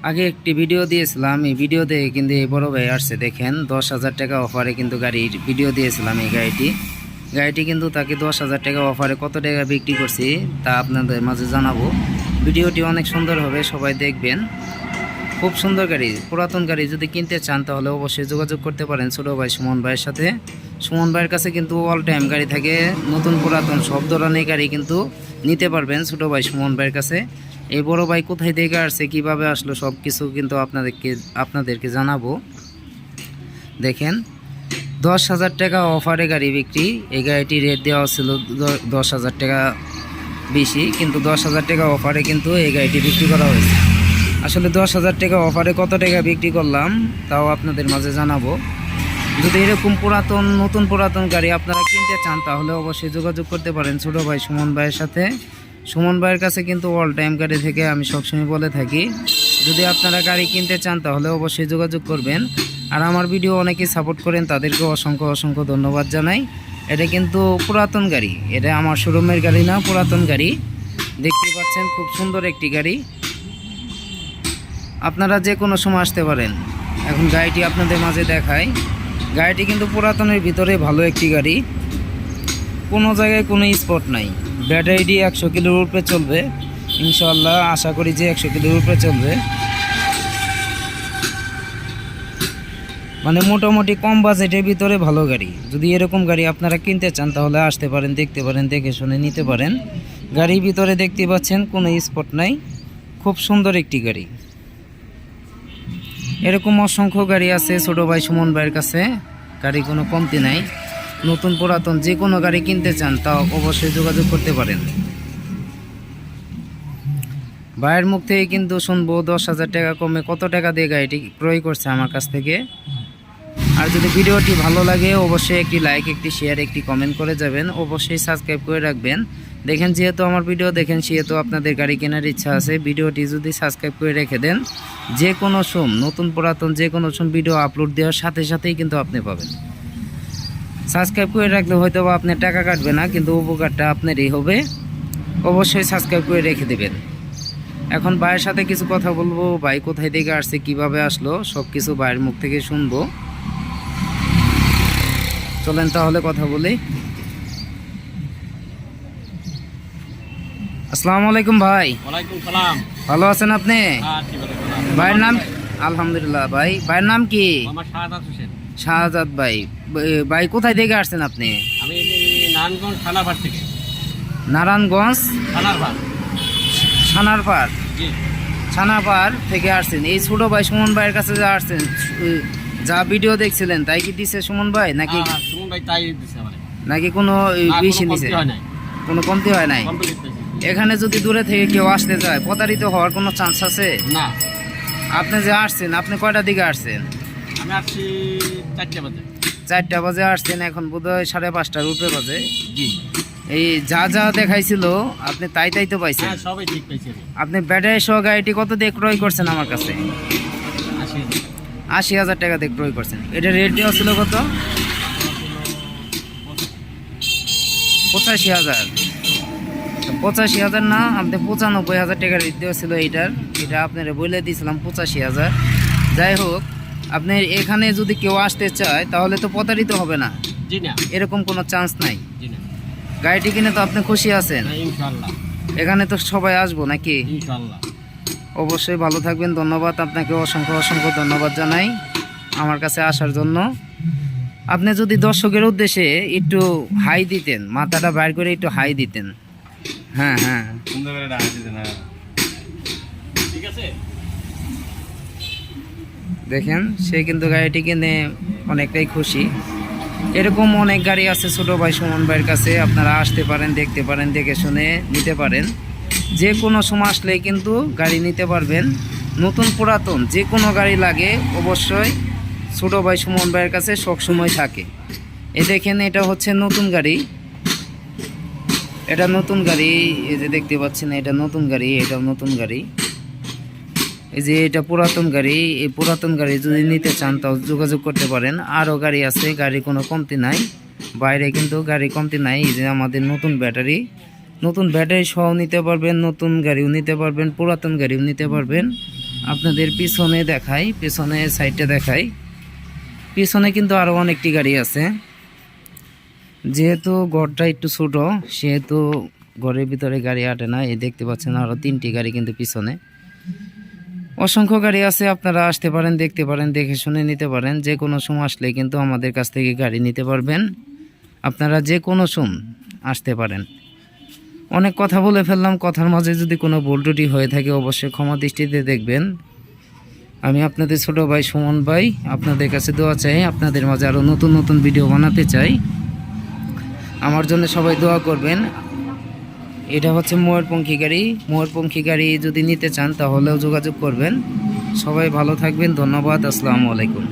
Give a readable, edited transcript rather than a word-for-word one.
আগে একটি ভিডিও দিয়েছিলাম, এই ভিডিও দেখে কিন্তু এই বড় ভাই আসছে। দেখেন 10,000 টাকা অফারে কিন্তু গাড়ির ভিডিও দিয়েছিলাম। এই গাড়িটি কিন্তু তাকে 10,000 টাকা অফারে কত টাকা বিক্রি করছি তা আপনাদের মাঝে জানাবো। ভিডিওটি অনেক সুন্দর হবে, সবাই দেখবেন। খুব সুন্দর গাড়ি, পুরাতন গাড়ি যদি কিনতে চান তাহলে অবশ্যই যোগাযোগ করতে পারেন ছোটো ভাই সুমন ভাইয়ের সাথে। সুমন ভাইয়ের কাছে কিন্তু অল টাইম গাড়ি থাকে, নতুন পুরাতন সব ধরনের গাড়ি কিন্তু নিতে পারবেন ছোটো ভাই সুমন ভাইয়ের কাছে। এই বড় ভাই কোথায় থেকে আসছে, কিভাবে আসলো, সব কিছু কিন্তু আপনাদেরকে জানাবো। দেখেন 10,000 টাকা অফারে গাড়ি বিক্রি। এই গাড়িটি রেট দেওয়া ছিল 10,000 টাকা বেশি, কিন্তু 10,000 টাকা অফারে কিন্তু এই গাড়িটি বিক্রি করা হয়েছে। আসলে 10,000 টাকা অফারে কত টাকা বিক্রি করলাম তাও আপনাদের মাঝে জানাবো। যদি এরকম নতুন পুরাতন গাড়ি আপনারা কিনতে চান তাহলে অবশ্যই যোগাযোগ করতে পারেন ছোটো ভাই সুমন ভাইয়ের সাথে। সুমন ভাইয়ের কাছে কিন্তু অল টাইম গাড়ি থেকে আমি সবসময় বলে থাকি, যদি আপনারা গাড়ি কিনতে চান তাহলে অবশ্যই যোগাযোগ করবেন। আর আমার ভিডিও অনেকেই সাপোর্ট করেন, তাদেরকে অসংখ্য ধন্যবাদ জানাই। এটা কিন্তু পুরাতন গাড়ি, এটা আমার শোরুমের গাড়ি না, পুরাতন গাড়ি। দেখতে পাচ্ছেন খুব সুন্দর একটি গাড়ি, আপনারা যে কোনো সময় আসতে পারেন। এখন গাড়িটি আপনাদের মাঝে দেখাই। গাড়িটি কিন্তু পুরাতনের ভিতরে ভালো একটি গাড়ি, কোনো জায়গায় কোনো স্পট নাই। ব্যাটারিটি 100 কিলোর উপরে চলবে ইনশাআল্লাহ, আশা করি যে 100 কিলোর উপরে চলবে। মানে মোটামুটি কম বাজেটের ভিতরে ভালো গাড়ি। যদি এরকম গাড়ি আপনারা কিনতে চান তাহলে আসতে পারেন, দেখতে পারেন, দেখে শুনে নিতে পারেন। গাড়ির ভিতরে দেখতে পাচ্ছেন কোনো স্পট নাই, খুব সুন্দর একটি গাড়ি। এরকম অসংখ্য গাড়ি আছে ছোটো ভাই সুমন ভাইয়ের কাছে, গাড়ি কোনো কমতি নাই। নতুন পুরাতন যে কোনো গাড়ি কিনতে চান তা অবশ্যই যোগাযোগ করতে পারেন। ভাইয়ের মুখ থেকে কিন্তু শুনবো 10,000 টাকা কমে কত টাকা দিয়ে গাড়িটি ক্রয় করছে আমার কাছ থেকে। আর যদি ভিডিওটি ভালো লাগে অবশ্যই একটি লাইক, একটি শেয়ার, একটি কমেন্ট করে যাবেন। অবশ্যই সাবস্ক্রাইব করে রাখবেন। দেখেন যেহেতু আমার ভিডিও দেখেন সেহেতু আপনাদের গাড়ি কেনার ইচ্ছা আছে। ভিডিওটি যদি সাবস্ক্রাইব করে রেখে দেন, যে কোনো নতুন পুরাতন যে কোনো ভিডিও আপলোড দেওয়ার সাথে সাথেই কিন্তু আপনি পাবেন। সাবস্ক্রাইব করে রাখলে হয়তো বা আপনার টাকা কাটবে না, কিন্তু উপকারটা আপনারই হবে। অবশ্যই সাবস্ক্রাইব করে রেখে দেবেন। এখন ভাইয়ের সাথে কিছু কথা বলবো। ভাই কোথায় থেকে আসছে, কিভাবে আসলো, সব কিছু ভাইয়ের মুখ থেকে শুনবো। চলেন তাহলে কথা বলি। আসসালামু আলাইকুম ভাই। ওয়ালাইকুম সালাম। ভালো আছেন আপনি? ভাইয়ের নাম? আলহামদুলিল্লাহ। ভাইয়ের নাম কি? আমার শাহাদাত হোসেন। শাহজাদ ভাই। ভাই কোথায় থেকে আসছেন আপনি? আমি নারায়ণগঞ্জ থানারপাড় থেকে। নারায়ণগঞ্জ থানারপাড়? জি। থানারপাড় থেকে আসছেন। এই ছোট ভাই সুমন ভাইয়ের কাছে যা আসছেন, যা ভিডিও দেখছিলেন তাই কি দিছে সুমন ভাই, নাকি সুমন ভাই তাই দিছে আমারে, নাকি কোনো বেশি নিছে? কোনো কমতি হয় নাই। এখানে যদি দূরে থেকে কেউ আসতে চায় প্রতারিত হওয়ার কোনো চান্স আছে? না। আপনি যে আসছেন, আপনি কয়টার দিকে আসছেন? আমি আসছি 4টা বাজে। 4টা বাজে আসছেন, এখন বোধহয় 5:30টার উপরে বাজে। জি। এই যা দেখাইছিল আপনি তাই তো পাইছেন? হ্যাঁ, সবই ঠিক পাইছি। আপনি ব্যাটারি সহ গাড়িটি কত দিয়ে ক্রয় করছেন আমার কাছে? 80,000 টাকা দিয়ে ক্রয় করছেন। এটা রেট দেওয়া ছিল কত? 85,000। 85,000 না, আপনি 95,000 টাকা রেট দেওয়া ছিল এইটার। এটা আপনারা বলে দিয়েছিলাম 85,000। যাই হোক, আপনি এখানে যদি কেউ আসতে চায় তাহলে তো প্রতারিত হবে না? জি না, এরকম কোনো চান্স নাই। জি না। গাড়িটি কিনে তো আপনি খুশি আছেন? ইনশাআল্লাহ। এখানে তো সবাই আসবো নাকি? ইনশাআল্লাহ। অবশ্যই ভালো থাকবেন। ধন্যবাদ আপনাকে, অসংখ্য ধন্যবাদ জানাই আমার কাছে আসার জন্য। আপনি যদি দর্শকের উদ্দেশ্যে একটু হাই দিতেন, মাথাটা বাইর করে একটু হাই দিতেন। হ্যাঁ হ্যাঁ, সুন্দর করে ডাক দিতেন। হ্যাঁ, ঠিক আছে। দেখেন সে কিন্তু গাড়িটি কিনে অনেকটাই খুশি। এরকম অনেক গাড়ি আছে ছোটো ভাই সুমন ভাইয়ের কাছে, আপনারা আসতে পারেন, দেখতে পারেন, দেখে শুনে নিতে পারেন। যে কোনো সময় আসলেই কিন্তু গাড়ি নিতে পারবেন। নতুন পুরাতন যে কোনো গাড়ি লাগে অবশ্যই ছোটো ভাই সুমন ভাইয়ের কাছে সবসময় থাকে। দেখেন এটা হচ্ছে নতুন গাড়ি, এটা নতুন গাড়ি। এই যে দেখতে পাচ্ছেন এটা নতুন গাড়ি, এটাও নতুন গাড়ি। এই যে এটা পুরাতন গাড়ি। এই পুরাতন গাড়ি যদি নিতে চান তাও যোগাযোগ করতে পারেন। আরও গাড়ি আছে, গাড়ি কোনো কমতি নাই, বাইরে কিন্তু গাড়ি কমতি নাই। এই যে আমাদের নতুন ব্যাটারি সহ নিতে পারবেন, নতুন গাড়িও নিতে পারবেন, পুরাতন গাড়িও নিতে পারবেন। আপনাদের পিছনে দেখাই, পিছনে সাইডটা দেখাই। পিছনে কিন্তু আরও অনেকটি গাড়ি আছে। যেহেতু ঘরটা একটু ছোট, সেহেতু ঘরের ভিতরে গাড়ি আটে না। এই দেখতে পাচ্ছেন আরও 3টি গাড়ি কিন্তু পিছনে। অসংখ্য গাড়ি আছে, আপনারা আসতে পারেন, দেখতে পারেন, দেখে শুনে নিতে পারেন। যে কোনো সময় আসলে কিন্তু আমাদের কাছ থেকে গাড়ি নিতে পারবেন। আপনারা যে কোনো সময় আসতে পারেন। অনেক কথা বলে ফেললাম, কথার মাঝে যদি কোনো ভুল ত্রুটি হয়ে থাকে অবশ্যই ক্ষমা দৃষ্টিতে দেখবেন। আমি আপনাদের ছোট ভাই সুমন ভাই, আপনাদের কাছে দোয়া চাই, আপনাদের মাঝে আরও নতুন নতুন ভিডিও বানাতে চাই। আমার জন্য সবাই দোয়া করবেন। এটা হচ্ছে ময়ূরপঙ্খী গাড়ি। ময়ূরপঙ্খী গাড়ি যদি নিতে চান তাহলেও যোগাযোগ করবেন। সবাই ভালো থাকবেন, ধন্যবাদ, আসসালামু আলাইকুম।